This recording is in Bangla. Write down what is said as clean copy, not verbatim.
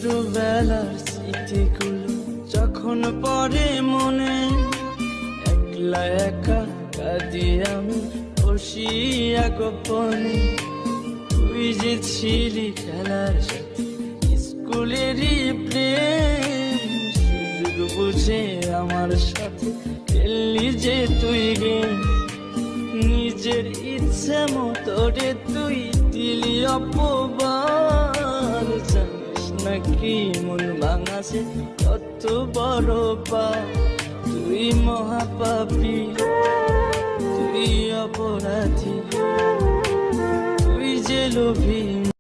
ছোটবেলার স্মৃতিগুলো যখন পড়ে মনে, একলা একা কাঁদি আমি বসিয়া গোপনে। তুই যে ছিলি খেলার সাথে স্কুলেরই প্রেম, সুযোগ বুঝে আমার সাথে খেললি যে তুই গেম। নিজের ইচ্ছে মতো রে তুই দিলি অপবাদ, জানিস নাকি মন ভাঙাছে কত বড় পা। তুই মহাপাপী, তুই অপরাধী, তুই যে লোভী।